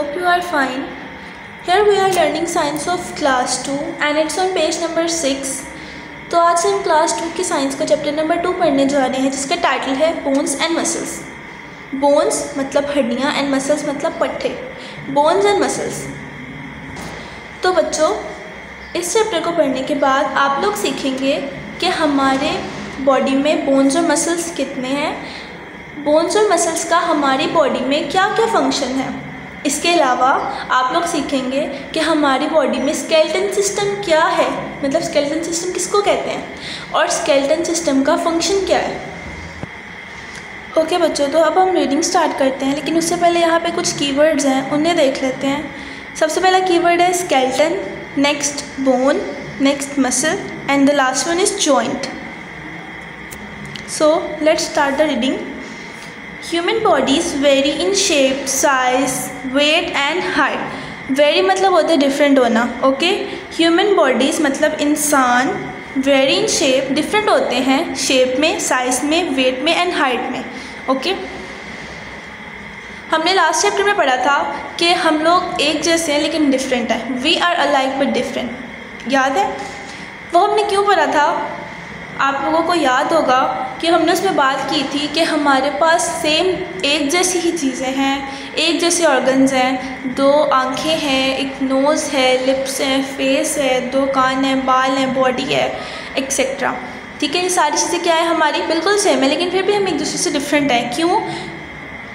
hope you are fine. Here we are learning science of class 2 and it's on page number 6. तो आज से हम class 2 की science का चैप्टर नंबर 2 पढ़ने जा रहे हैं जिसका टाइटल है बोन्स एंड मसल्स. बोन्स मतलब हड्डियाँ एंड मसल्स मतलब पट्टे. Bones and muscles. तो बच्चों इस चैप्टर को पढ़ने के बाद आप लोग सीखेंगे कि हमारे बॉडी में बोन्स और मसल्स कितने हैं, बोन्स और मसल्स का हमारी बॉडी में क्या क्या फंक्शन है. इसके अलावा आप लोग सीखेंगे कि हमारी बॉडी में स्केलेटन सिस्टम क्या है, मतलब स्केलेटन सिस्टम किसको कहते हैं और स्केलेटन सिस्टम का फंक्शन क्या है. ओके बच्चों, तो अब हम रीडिंग स्टार्ट करते हैं, लेकिन उससे पहले यहाँ पे कुछ कीवर्ड्स हैं उन्हें देख लेते हैं. सबसे पहला कीवर्ड है skeleton, next bone, next muscle and the last one is joint. So let's start the reading. Human bodies vary in shape, size, weight and height. Vary मतलब होता है डिफरेंट होना. ओके, ह्यूमन बॉडीज़ मतलब इंसान very in shape, different होते हैं shape में, size में, वेट में एंड हाइट में. ओके, हमने लास्ट चैप्टर में पढ़ा था कि हम लोग एक जैसे हैं लेकिन डिफरेंट हैं. We are alike but different. याद है वो हमने क्यों पढ़ा था? आप लोगों को याद होगा कि हमने उसमें बात की थी कि हमारे पास सेम एक जैसी ही चीज़ें हैं, एक जैसे ऑर्गन्स हैं, दो आंखें हैं, एक नोज़ है, लिप्स हैं, फेस है, दो कान हैं, बाल हैं, बॉडी है, एक्सेट्रा. ठीक है, ये सारी चीज़ें क्या है हमारी बिल्कुल सेम है, लेकिन फिर भी हम एक दूसरे से डिफरेंट हैं. क्यों?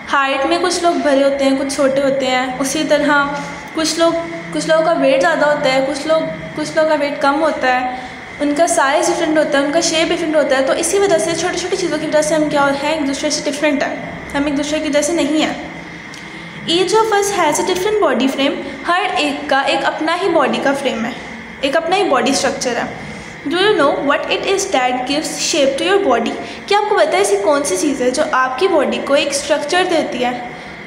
हाइट में कुछ लोग बड़े होते हैं, कुछ छोटे होते हैं. उसी तरह कुछ लोगों का वेट ज़्यादा होता है, कुछ लोगों का वेट कम होता है, उनका साइज़ डिफरेंट होता है, उनका शेप डिफरेंट होता है. तो इसी वजह से छोटी छोटी चीज़ों की वजह से हम क्या हैं एक दूसरे से डिफरेंट हैं, हम एक दूसरे की जैसे नहीं हैं. Each of us has a different body frame. हर एक का एक अपना ही बॉडी का फ्रेम है, एक अपना ही बॉडी स्ट्रक्चर है. Do you know what it is that gives shape to your body? क्या आपको पता है ऐसी कौन सी चीज़ है जो आपकी बॉडी को एक स्ट्रक्चर देती है,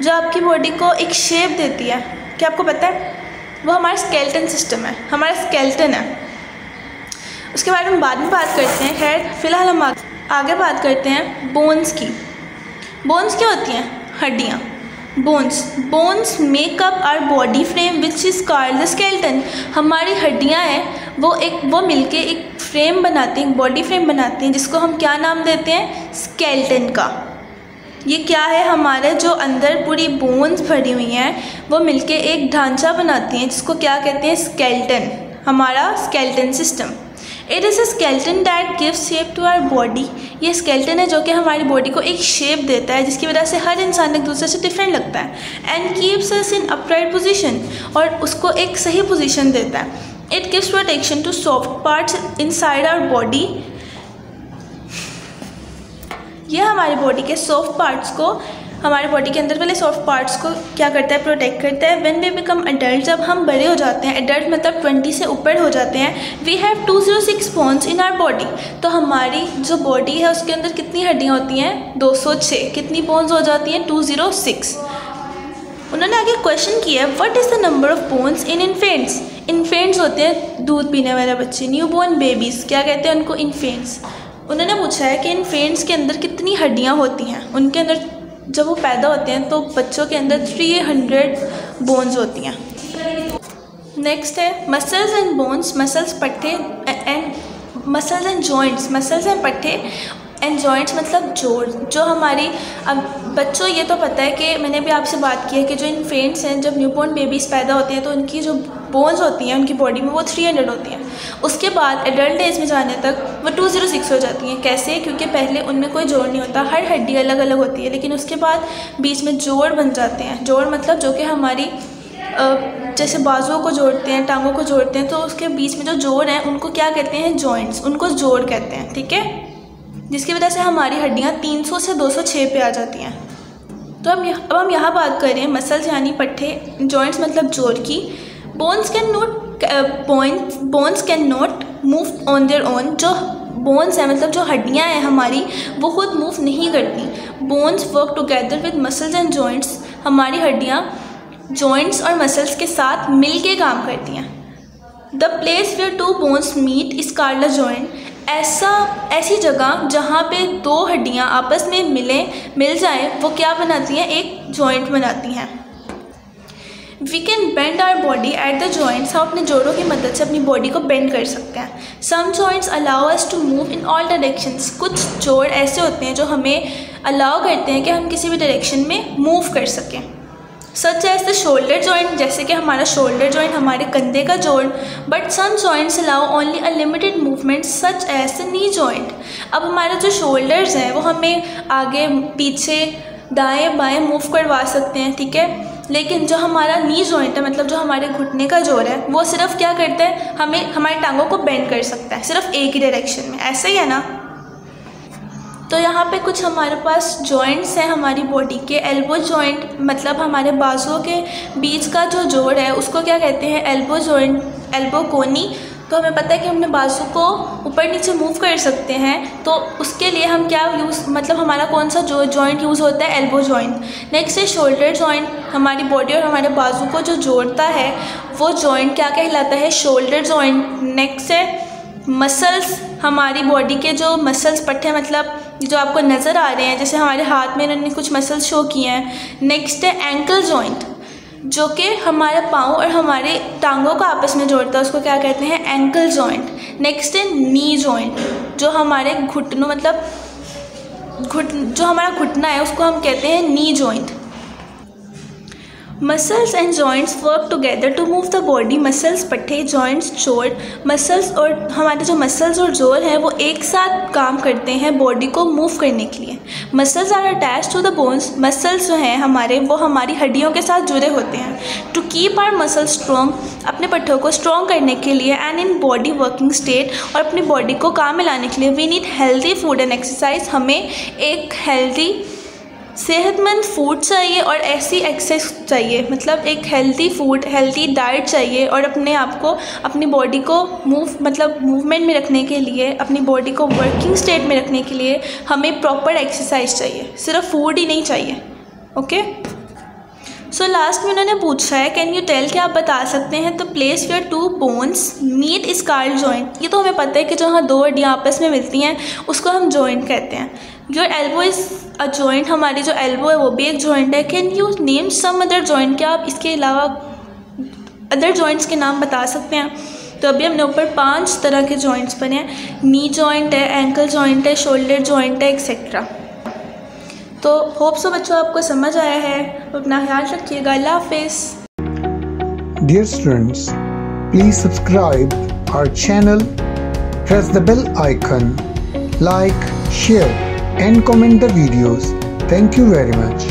जो आपकी बॉडी को एक शेप देती है? क्या आपको पता है? वो हमारा स्केलेटन सिस्टम है, हमारा स्केलेटन है. उसके बारे में बाद में बात करते हैं. खैर फिलहाल हम आगे बात करते हैं बोन्स की. बोन्स क्या होती हैं? हड्डियाँ. Bones make up our body frame which is called the skeleton. हमारी हड्डियाँ हैं वो मिलके एक फ्रेम बनाती हैं, एक बॉडी फ्रेम बनाती हैं, जिसको हम क्या नाम देते हैं? स्केलेटन का. ये क्या है? हमारे जो अंदर पूरी बोन्स भरी हुई हैं वो मिलके एक ढांचा बनाती हैं जिसको क्या कहते हैं? स्केलेटन. हमारा skeleton system. It is a skeleton that gives shape to our body. ये स्केलेटन है जो कि हमारी बॉडी को एक शेप देता है, जिसकी वजह से हर इंसान एक दूसरे से डिफरेंट लगता है. And keeps us in upright position, और उसको एक सही पोजीशन देता है. It gives protection to soft parts inside our body. यह हमारी बॉडी के सॉफ्ट पार्ट्स को, हमारे बॉडी के अंदर वाले सॉफ्ट पार्ट्स को क्या करता है? प्रोटेक्ट करता है. व्हेन वी बिकम अडल्ट, जब हम बड़े हो जाते हैं, अडल्ट मतलब 20 से ऊपर हो जाते हैं, we have 206 bones in our body. तो हमारी जो बॉडी है उसके अंदर कितनी हड्डियाँ होती हैं? 206. कितनी बोन्स हो जाती हैं? 206. उन्होंने आगे क्वेश्चन किया है what is the number of bones in infants. Infants होते हैं दूध पीने वाले बच्चे, न्यू बॉर्न बेबीज़, क्या कहते हैं उनको? इन्फेंट्स. उन्होंने पूछा है कि इन्फेंट्स के अंदर कितनी हड्डियाँ होती हैं. उनके अंदर जब वो पैदा होते हैं तो बच्चों के अंदर 300 बोन्स होती हैं. नेक्स्ट है मसल्स एंड बोन्स. मसल्स पट्टे and muscles and joints. Muscles and पट्टे एंड जॉइंट्स मतलब जोड़. जो हमारी, अब बच्चों ये तो पता है कि मैंने भी आपसे बात की है कि जो इन्फेंट्स हैं, जब न्यूबॉर्न बेबीज़ पैदा होते हैं तो उनकी जो बोन्स होती हैं उनकी बॉडी में वो 300 होती हैं. उसके बाद एडल्ट एज में जाने तक वो 206 हो जाती हैं. कैसे? क्योंकि पहले उनमें कोई जोड़ नहीं होता, हर हड्डी अलग अलग होती है, लेकिन उसके बाद बीच में जोड़ बन जाते हैं. जोड़ मतलब जो कि हमारी जैसे बाजुओं को जोड़ते हैं, टांगों को जोड़ते हैं, तो उसके बीच में जो जोड़ हैं उनको क्या कहते हैं? जॉइंट्स. उनको जोड़ कहते हैं. ठीक है, जिसकी वजह से हमारी हड्डियाँ 300 से 206 पे आ जाती हैं. तो अब हम यहाँ बात कर रहे हैं मसल्स यानी पट्टे, जॉइंट्स मतलब जोड़ की. Bones can not move on their own. जो बोन्स हैं मतलब जो हड्डियाँ हैं हमारी, वो खुद मूव नहीं करती. Bones work together with muscles and joints. हमारी हड्डियाँ जॉइंट्स और मसल्स के साथ मिल के काम करती हैं. The place where two bones meet is called a joint. ऐसी जगह जहाँ पे दो हड्डियाँ आपस में मिल जाएं वो क्या बनाती हैं? एक जॉइंट बनाती हैं. We can bend our body at the joints, हम अपने जोड़ों की मदद से अपनी बॉडी को बेंड कर सकते हैं। Some joints allow us to move in all directions, कुछ जोड़ ऐसे होते हैं जो हमें अलाउ करते हैं कि हम किसी भी डायरेक्शन में मूव कर सकें। Such as the shoulder joint, जैसे कि हमारा शोल्डर जॉइंट, हमारे कंधे का जोड़। But some joints allow only a limited movement such as the knee joint. अब हमारे जो शोल्डर्स हैं वो हमें आगे पीछे दाएं बाएं मूव करवा सकते हैं, ठीक है। लेकिन जो हमारा नी जॉइंट है, मतलब जो हमारे घुटने का जोड़ है, वो सिर्फ क्या करता है, हमें हमारी टांगों को बेंड कर सकता है सिर्फ एक ही डायरेक्शन में। ऐसे ही है ना। तो यहाँ पे कुछ हमारे पास जॉइंट्स हैं हमारी बॉडी के। एल्बो जॉइंट मतलब हमारे बाजुओं के बीच का जो जोड़ है उसको क्या कहते हैं, एल्बो जॉइंट, एल्बो कोनी। तो हमें पता है कि हमने बाजू को ऊपर नीचे मूव कर सकते हैं, तो उसके लिए हम क्या यूज़, मतलब हमारा कौन सा जो जॉइंट यूज़ होता है, एल्बो जॉइंट। नेक्स्ट है शोल्डर जॉइंट, हमारी बॉडी और हमारे बाजू को जो जोड़ता है वो जॉइंट क्या कहलाता है, शोल्डर जॉइंट। नेक्स्ट है मसल्स, हमारी बॉडी के जो मसल्स पट्टे मतलब जो आपको नज़र आ रहे हैं, जैसे हमारे हाथ में इन्होंने कुछ मसल्स शो किए हैं। नेक्स्ट है एंकल जॉइंट, जो कि हमारे पाँव और हमारे टांगों को आपस में जोड़ता है, उसको क्या कहते हैं, एंकल जॉइंट। नेक्स्ट है नी जॉइंट, जो हमारे घुटनों मतलब जो हमारा घुटना है उसको हम कहते हैं knee joint. Muscles and joints work together to move the body. Muscles पट्टे, जॉइंट्स जोड़। मसल्स और हमारे जो मसल्स और जोड़ हैं वो एक साथ काम करते हैं बॉडी को मूव करने के लिए। Muscles are attached to the bones, muscles जो हैं हमारे वो हमारी हड्डियों के साथ जुड़े होते हैं। To keep our muscles strong, अपने पट्टों को स्ट्रॉन्ग करने के लिए, and in body working state, और अपनी बॉडी को काम में लाने के लिए we need healthy food and exercise. हमें एक हेल्दी सेहतमंद फूड चाहिए और ऐसी एक्सरसाइज चाहिए, मतलब एक हेल्दी फूड, हेल्दी डाइट चाहिए। और अपने आप को, अपनी बॉडी को मूवमेंट में रखने के लिए, अपनी बॉडी को वर्किंग स्टेट में रखने के लिए हमें प्रॉपर एक्सरसाइज चाहिए, सिर्फ फूड ही नहीं चाहिए। ओके। सो लास्ट में उन्होंने पूछा है कैन यू टेल, कि आप बता सकते हैं the place where two bones meet is called joint. ये तो हमें पता है कि जो दो हड्डियाँ आपस में मिलती हैं उसको हम जॉइंट कहते हैं। Your elbow is a joint, हमारी जो एल्बो है वो भी एक जॉइंट है। Can you name some other joint, क्या आप इसके अलावा अदर जॉइंट्स के नाम बता सकते हैं। तो अभी हमने ऊपर 5 तरह के जॉइंट्स बने हैं, नी जॉइंट है, एंकल जॉइंट है, शोल्डर जॉइंट है, एक्सेट्रा। तो होप सो बच्चों आपको समझ आया है, अपना ख्याल रखिएगा। अल्लाह हाफिज़। Dear students, please subscribe our channel, press the bell icon, like, share and comment the videos. Thank you very much.